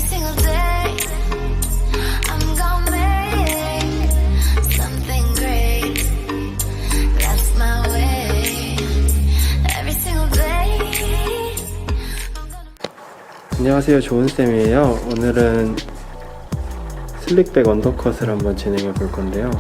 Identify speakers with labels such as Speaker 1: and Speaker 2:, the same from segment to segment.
Speaker 1: single day I'm gonna make something great. That's my way. Every single day I'm gonna...
Speaker 2: 안녕하세요, 조은쌤이에요. 오늘은 슬릭백 언더컷을 한번 진행해 볼 건데요.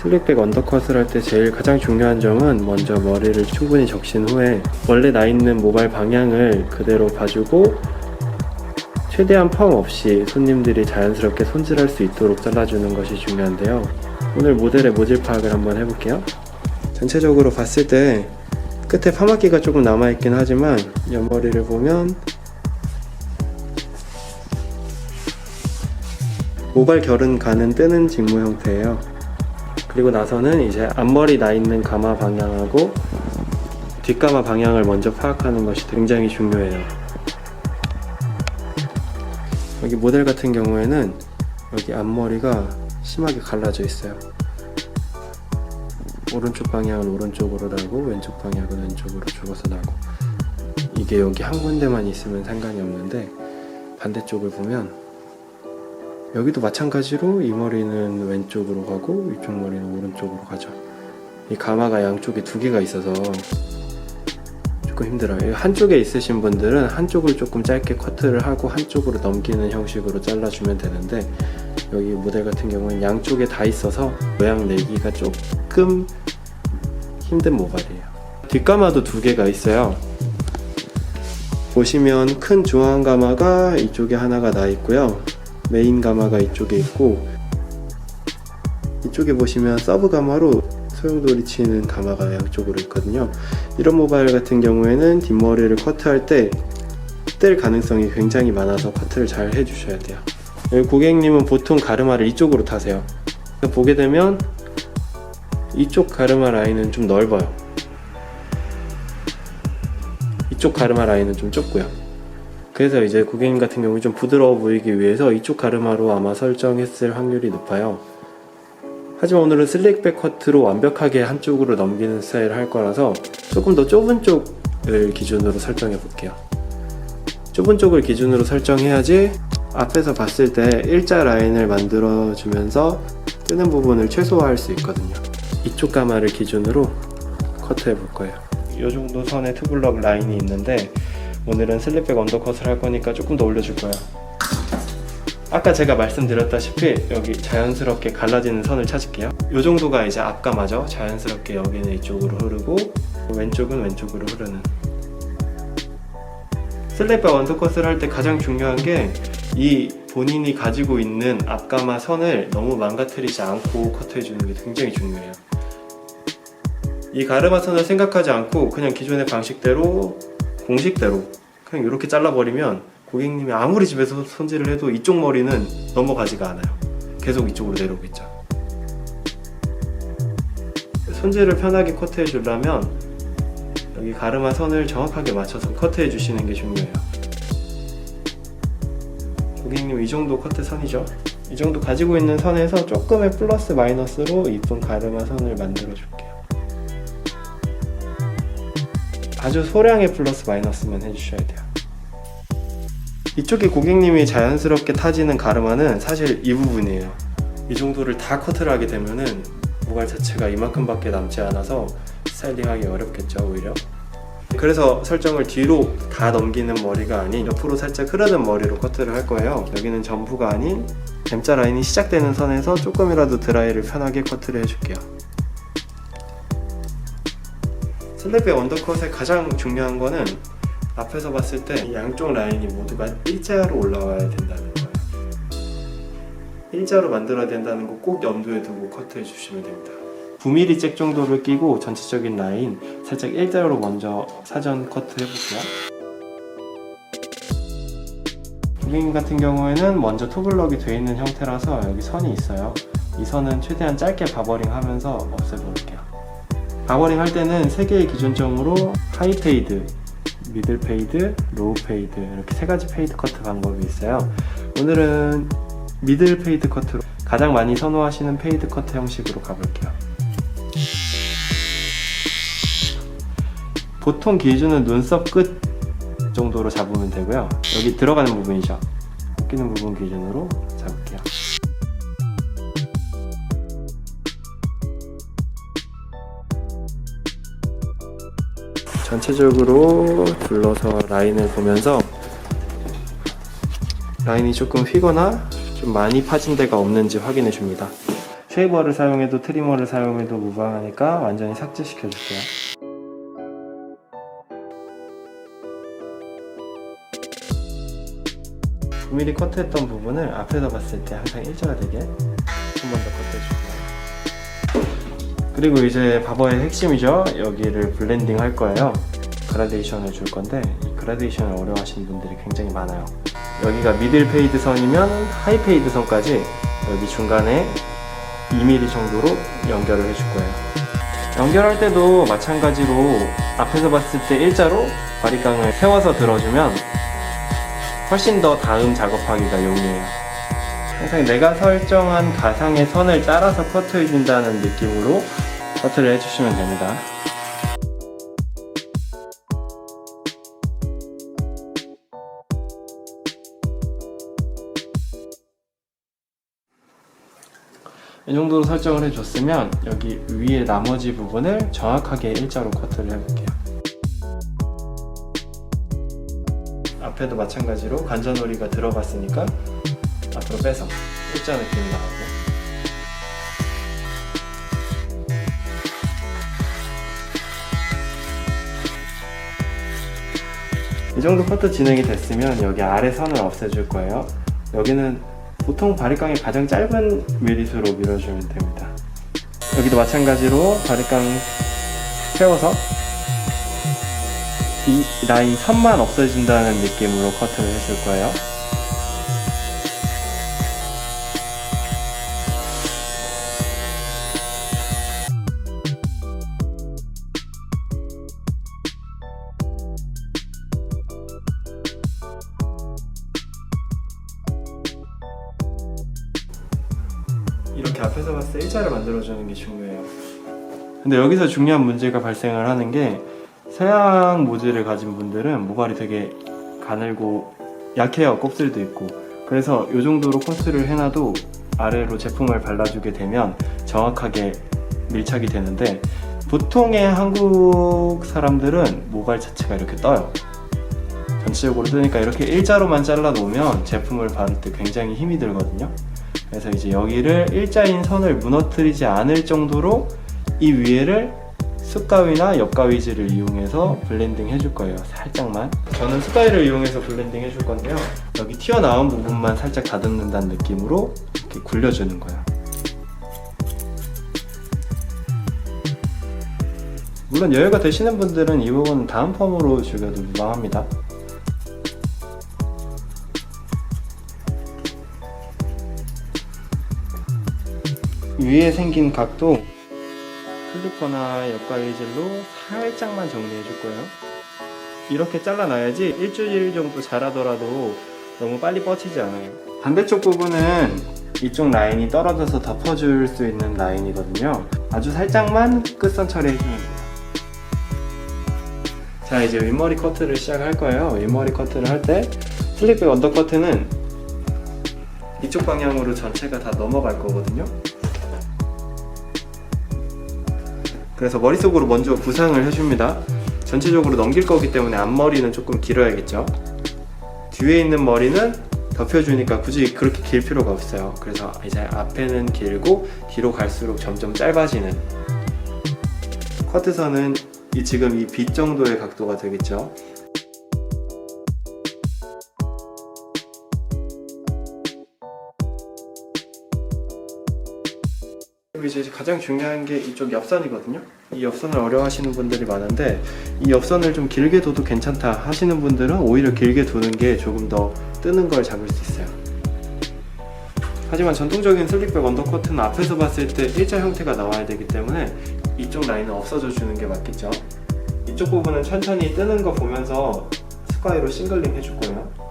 Speaker 2: 슬릭백 언더컷을 할 때 제일 가장 중요한 점은 먼저 머리를 충분히 적신 후에 원래 나 있는 모발 방향을 그대로 봐주고 최대한 펌 없이 손님들이 자연스럽게 손질할 수 있도록 잘라주는 것이 중요한데요. 오늘 모델의 모질 파악을 한번 해볼게요. 전체적으로 봤을 때 끝에 파마기가 조금 남아있긴 하지만 옆머리를 보면 모발 결은 가는 뜨는 직모 형태예요. 그리고 나서는 이제 앞머리 나 있는 가마 방향하고 뒷가마 방향을 먼저 파악하는 것이 굉장히 중요해요. 여기 모델 같은 경우에는 여기 앞머리가 심하게 갈라져 있어요. 오른쪽 방향은 오른쪽으로 나고 왼쪽 방향은 왼쪽으로 접어서 나고, 이게 여기 한 군데만 있으면 상관이 없는데 반대쪽을 보면 여기도 마찬가지로 이 머리는 왼쪽으로 가고 이쪽 머리는 오른쪽으로 가죠. 이 가마가 양쪽에 두 개가 있어서 조금 힘들어요. 한쪽에 있으신 분들은 한쪽을 조금 짧게 커트를 하고 한쪽으로 넘기는 형식으로 잘라주면 되는데, 여기 모델 같은 경우는 양쪽에 다 있어서 모양 내기가 조금 힘든 모발이에요. 뒷가마도 두 개가 있어요. 보시면 큰 중앙 가마가 이쪽에 하나가 나 있고요, 메인 가마가 이쪽에 있고, 이쪽에 보시면 서브 가마로 소용돌이 치는 가마가 양쪽으로 있거든요. 이런 모발 같은 경우에는 뒷머리를 커트할 때 뗄 가능성이 굉장히 많아서 커트를 잘 해주셔야 돼요. 여기 고객님은 보통 가르마를 이쪽으로 타세요. 보게 되면 이쪽 가르마 라인은 좀 넓어요. 이쪽 가르마 라인은 좀 좁고요. 그래서 이제 고객님 같은 경우 좀 부드러워 보이기 위해서 이쪽 가르마로 아마 설정했을 확률이 높아요. 하지만 오늘은 슬릭백 커트로 완벽하게 한쪽으로 넘기는 스타일을 할 거라서 조금 더 좁은 쪽을 기준으로 설정해 볼게요. 좁은 쪽을 기준으로 설정해야지 앞에서 봤을 때 일자 라인을 만들어 주면서 뜨는 부분을 최소화할 수 있거든요. 이쪽 가마를 기준으로 커트해 볼 거예요. 이 정도 선에 투블럭 라인이 있는데 오늘은 슬릭백 언더컷을 할 거니까 조금 더 올려줄 거예요. 아까 제가 말씀드렸다시피 여기 자연스럽게 갈라지는 선을 찾을게요. 이 정도가 이제 앞가마죠. 자연스럽게 여기는 이쪽으로 흐르고 왼쪽은 왼쪽으로 흐르는. 슬릭백 언더컷을 할 때 가장 중요한 게 이 본인이 가지고 있는 앞가마 선을 너무 망가뜨리지 않고 커트해주는 게 굉장히 중요해요. 이 가르마 선을 생각하지 않고 그냥 기존의 방식대로 공식대로 그냥 이렇게 잘라버리면 고객님이 아무리 집에서 손질을 해도 이쪽 머리는 넘어가지가 않아요. 계속 이쪽으로 내려오고 있죠. 손질을 편하게 커트해 주려면 여기 가르마 선을 정확하게 맞춰서 커트해 주시는 게 중요해요. 고객님 이 정도 커트 선이죠. 이 정도 가지고 있는 선에서 조금의 플러스 마이너스로 이쁜 가르마 선을 만들어 줄게요. 아주 소량의 플러스 마이너스만 해주셔야 돼요. 이쪽에 고객님이 자연스럽게 타지는 가르마는 사실 이 부분이에요. 이 정도를 다 커트를 하게 되면은 모발 자체가 이만큼밖에 남지 않아서 스타일링하기 어렵겠죠, 오히려. 그래서 설정을 뒤로 다 넘기는 머리가 아닌 옆으로 살짝 흐르는 머리로 커트를 할 거예요. 여기는 전부가 아닌 M자 라인이 시작되는 선에서 조금이라도 드라이를 편하게 커트를 해줄게요. 슬릭백 언더컷의 가장 중요한 거는 앞에서 봤을 때 양쪽 라인이 모두가 일자로 올라와야 된다는 거예요. 일자로 만들어야 된다는 거 꼭 염두에 두고 커트해 주시면 됩니다. 9mm 잭 정도를 끼고 전체적인 라인 살짝 일자로 먼저 사전 커트 해볼게요. 고객님 같은 경우에는 먼저 투블럭이 되어 있는 형태라서 여기 선이 있어요. 이 선은 최대한 짧게 바버링 하면서 없애볼게요. 바버링 할 때는 3개의 기준점으로 하이 페이드, 미들 페이드, 로우 페이드 이렇게 3가지 페이드 커트 방법이 있어요. 오늘은 미들 페이드 커트로 가장 많이 선호하시는 페이드 커트 형식으로 가볼게요. 보통 기준은 눈썹 끝 정도로 잡으면 되고요. 여기 들어가는 부분이죠. 끼는 부분 기준으로 잡을게요. 전체적으로 둘러서 라인을 보면서 라인이 조금 휘거나 좀 많이 파진 데가 없는지 확인해 줍니다. 쉐이버를 사용해도 트리머를 사용해도 무방하니까 완전히 삭제시켜 줄게요. (9mm) 커트했던 부분을 앞에서 봤을 때 항상 일자가 되게 한 번 더 커트해줄게요. 그리고 이제 바버의 핵심이죠. 여기를 블렌딩 할 거예요. 그라데이션을 줄 건데 이 그라데이션을 어려워하시는 분들이 굉장히 많아요. 여기가 미들 페이드 선이면 하이 페이드 선까지 여기 중간에 2mm 정도로 연결을 해줄 거예요. 연결할 때도 마찬가지로 앞에서 봤을 때 일자로 바리깡을 세워서 들어주면 훨씬 더 다음 작업하기가 용이해요. 항상 내가 설정한 가상의 선을 따라서 커트해준다는 느낌으로 커트를 해주시면 됩니다. 이 정도로 설정을 해줬으면 여기 위에 나머지 부분을 정확하게 일자로 커트를 해볼게요. 앞에도 마찬가지로 관자놀이가 들어갔으니까 앞으로 빼서 일자 느낌 나오고, 이 정도 커트 진행이 됐으면 여기 아래 선을 없애줄 거예요. 여기는 보통 바리깡이 가장 짧은 미리수로 밀어주면 됩니다. 여기도 마찬가지로 바리깡 세워서 이 라인 선만 없애준다는 느낌으로 커트를 해줄 거예요. 이렇게 앞에서 봤을 때 일자를 만들어주는 게 중요해요. 근데 여기서 중요한 문제가 발생을 하는 게, 서양 모질을 가진 분들은 모발이 되게 가늘고 약해요. 곱슬도 있고. 그래서 이 정도로 코스를 해놔도 아래로 제품을 발라주게 되면 정확하게 밀착이 되는데, 보통의 한국 사람들은 모발 자체가 이렇게 떠요. 전체적으로 뜨니까 이렇게 일자로만 잘라 놓으면 제품을 바를 때 굉장히 힘이 들거든요. 그래서 이제 여기를 일자인 선을 무너뜨리지 않을 정도로 이 위에를 숯가위나 옆가위질을 이용해서 블렌딩 해줄 거예요. 살짝만. 저는 숯가위를 이용해서 블렌딩 해줄 건데요. 여기 튀어나온 부분만 살짝 다듬는다는 느낌으로 이렇게 굴려주는 거예요. 물론 여유가 되시는 분들은 이 부분 다음 펌으로 죽여도 무방합니다. 위에 생긴 각도 클리퍼나 옆가위질로 살짝만 정리해 줄 거예요. 이렇게 잘라놔야지 일주일 정도 자라더라도 너무 빨리 뻗치지 않아요. 반대쪽 부분은 이쪽 라인이 떨어져서 덮어줄 수 있는 라인이거든요. 아주 살짝만 끝선 처리해주면 돼요. 자, 이제 윗머리 커트를 시작할 거예요. 윗머리 커트를 할 때 슬릭백 언더커트는 이쪽 방향으로 전체가 다 넘어갈 거거든요. 그래서 머릿속으로 먼저 구상을 해줍니다. 전체적으로 넘길 거기 때문에 앞머리는 조금 길어야겠죠. 뒤에 있는 머리는 덮여주니까 굳이 그렇게 길 필요가 없어요. 그래서 이제 앞에는 길고 뒤로 갈수록 점점 짧아지는 커트선은 지금 이 빛 정도의 각도가 되겠죠. 그리고 이제 가장 중요한 게 이쪽 옆선이거든요. 이 옆선을 어려워하시는 분들이 많은데, 이 옆선을 좀 길게 둬도 괜찮다 하시는 분들은 오히려 길게 두는 게 조금 더 뜨는 걸 잡을 수 있어요. 하지만 전통적인 슬릭백 언더커트는 앞에서 봤을 때 일자 형태가 나와야 되기 때문에 이쪽 라인은 없어져 주는 게 맞겠죠. 이쪽 부분은 천천히 뜨는 거 보면서 숯가위로 싱글링 해줄 거예요.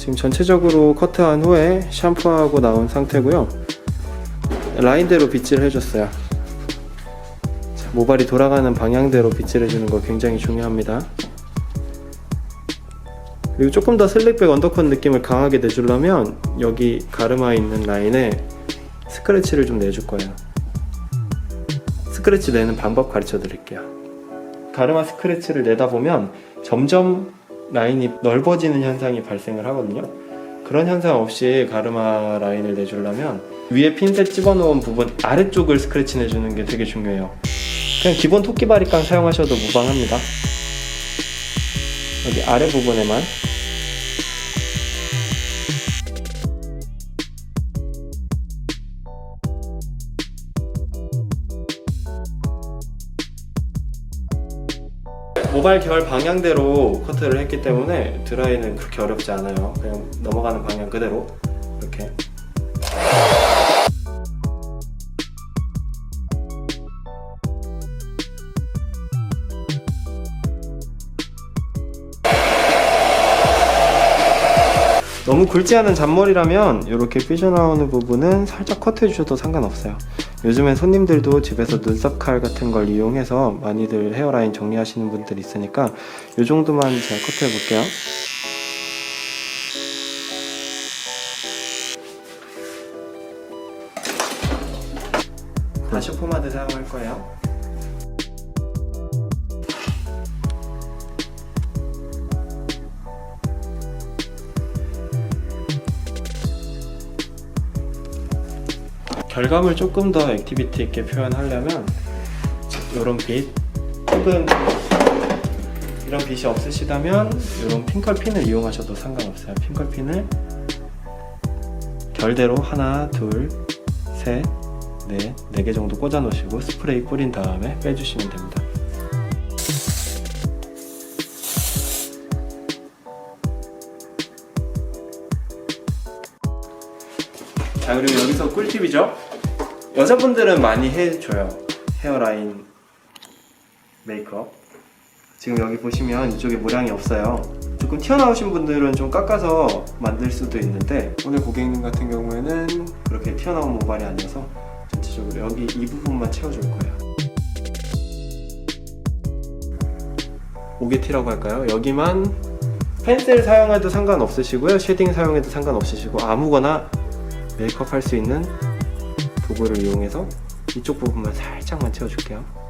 Speaker 2: 지금 전체적으로 커트한 후에 샴푸하고 나온 상태고요. 라인대로 빗질 해줬어요. 자, 모발이 돌아가는 방향대로 빗질 해주는 거 굉장히 중요합니다. 그리고 조금 더 슬릭백 언더컷 느낌을 강하게 내주려면 여기 가르마 있는 라인에 스크래치를 좀 내줄 거예요. 스크래치 내는 방법 가르쳐 드릴게요. 가르마 스크래치를 내다 보면 점점 라인이 넓어지는 현상이 발생을 하거든요. 그런 현상 없이 가르마 라인을 내주려면 위에 핀셋 집어넣은 부분 아래쪽을 스크래치 내주는 게 되게 중요해요. 그냥 기본 토끼바리깡 사용하셔도 무방합니다. 여기 아래 부분에만. 모발 결 방향대로 커트를 했기 때문에 드라이는 그렇게 어렵지 않아요. 그냥 넘어가는 방향 그대로 이렇게. 너무 굵지 않은 잔머리라면 이렇게 삐져나오는 부분은 살짝 커트해 주셔도 상관없어요. 요즘엔 손님들도 집에서 눈썹 칼 같은 걸 이용해서 많이들 헤어라인 정리하시는 분들이 있으니까 이 정도만 제가 커트해 볼게요. 다시 포마드 사용할 거예요. 결감을 조금 더 액티비티 있게 표현하려면 이런 빛 혹은 이런 빛이 없으시다면 이런 핑컬 핀을 이용하셔도 상관없어요. 핑컬 핀을 결대로 하나, 둘, 셋, 넷, 4개 정도 꽂아 놓으시고 스프레이 뿌린 다음에 빼주시면 됩니다. 자, 그리고 여기서 꿀팁이죠. 여자분들은 많이 해줘요. 헤어라인 메이크업. 지금 여기 보시면 이쪽에 모양이 없어요. 조금 튀어나오신 분들은 좀 깎아서 만들 수도 있는데 오늘 고객님 같은 경우에는 그렇게 튀어나온 모발이 아니어서 전체적으로 여기 이 부분만 채워줄 거예요. 오게티라고 할까요? 여기만 펜슬 사용해도 상관없으시고요. 쉐딩 사용해도 상관없으시고 아무거나 메이크업 할 수 있는 도구를 이용해서 이쪽 부분만 살짝만 채워줄게요.